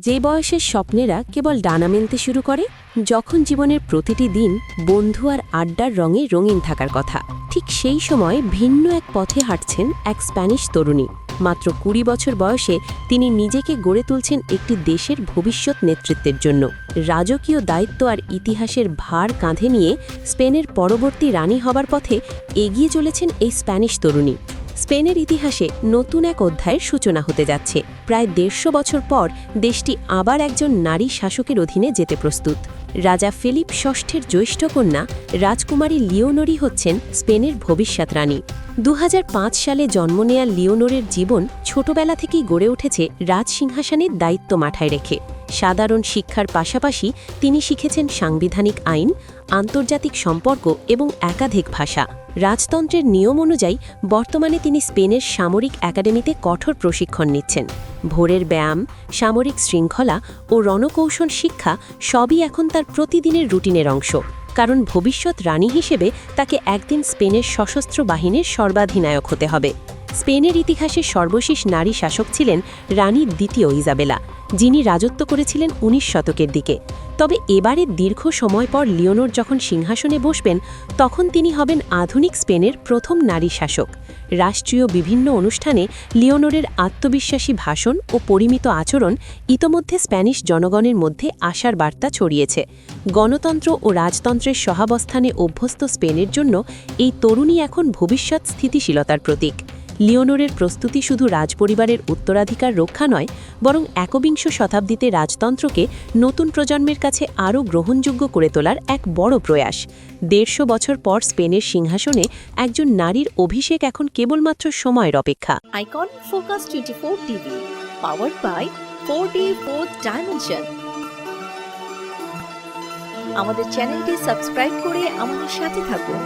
যে বয়সের স্বপ্নেরা কেবল ডানা মেলতে শুরু করে, যখন জীবনের প্রতিটি দিন বন্ধু আর আড্ডার রঙে রঙিন থাকার কথা। ঠিক সেই সময় ভিন্ন এক পথে হাঁটছেন এক স্প্যানিশ তরুণী। মাত্র ২০ বছর বয়সে তিনি নিজেকে গড়ে তুলছেন একটি দেশের ভবিষ্যৎ নেতৃত্বের জন্য। রাজকীয় দায়িত্ব আর ইতিহাসের ভার কাঁধে নিয়ে স্পেনের পরবর্তী রানী হবার পথে এগিয়ে চলেছেন এই স্প্যানিশ তরুণী। স্পেনের ইতিহাসে নতুন এক অধ্যায়ের সূচনা হতে যাচ্ছে। প্রায় ১৫০ বছর পর দেশটি আবার একজন নারী শাসকের অধীনে যেতে প্রস্তুত। রাজা ফিলিপ ষষ্ঠের জ্যৈষ্ঠ কন্যা রাজকুমারী লিওনোরই হচ্ছেন স্পেনের ভবিষ্যৎ রানী। ২০০৫ সালে জন্ম নেয়া লিওনোরের জীবন ছোটবেলা থেকেই গড়ে উঠেছে রাজসিংহাসনের দায়িত্ব মাথায় রেখে। সাধারণ শিক্ষার পাশাপাশি তিনি শিখেছেন সাংবিধানিক আইন, আন্তর্জাতিক সম্পর্ক এবং একাধিক ভাষা। রাজতন্ত্রের নিয়ম অনুযায়ী বর্তমানে তিনি স্পেনের সামরিক একাডেমিতে কঠোর প্রশিক্ষণ নিচ্ছেন। ভোরের ব্যায়াম, সামরিক শৃঙ্খলা ও রণকৌশল শিক্ষা সবই এখন তার প্রতিদিনের রুটিনের অংশ, কারণ ভবিষ্যৎ রানী হিসেবে তাকে একদিন স্পেনের সশস্ত্র বাহিনীর সর্বাধিনায়ক হতে হবে। স্পেনের ইতিহাসে সর্বশেষ নারী শাসক ছিলেন রানী দ্বিতীয় ইজাবেলা, যিনি রাজত্ব করেছিলেন ১৯ শতকের দিকে। তবে এবারে দীর্ঘ সময় পর লিওনোর যখন সিংহাসনে বসবেন, তখন তিনি হবেন আধুনিক স্পেনের প্রথম নারী শাসক। রাষ্ট্রীয় বিভিন্ন অনুষ্ঠানে লিওনোরের আত্মবিশ্বাসী ভাষণ ও পরিমিত আচরণ ইতোমধ্যে স্প্যানিশ জনগণের মধ্যে আশার বার্তা ছড়িয়েছে। গণতন্ত্র ও রাজতন্ত্রের সহাবস্থানে অভ্যস্ত স্পেনের জন্য এই তরুণী এখন ভবিষ্যৎ স্থিতিশীলতার প্রতীক। লিওনোরের প্রস্তুতি শুধু রাজপরিবারের উত্তরাধিকার রক্ষা নয়, বরং একবিংশ শতাব্দীতে রাজতন্ত্রকে নতুন প্রজন্মের কাছে আরও গ্রহণযোগ্য করে তোলার এক বড় প্রয়াস। ১৫০ বছর পর স্পেনের সিংহাসনে একজন নারীর অভিষেক এখন কেবলমাত্র সময়ের অপেক্ষা। Icon focus 24 TV, powered by 4D Fourth Dimension। আমাদের চ্যানেলটি সাবস্ক্রাইব করে আমাদের সাথে থাকুন।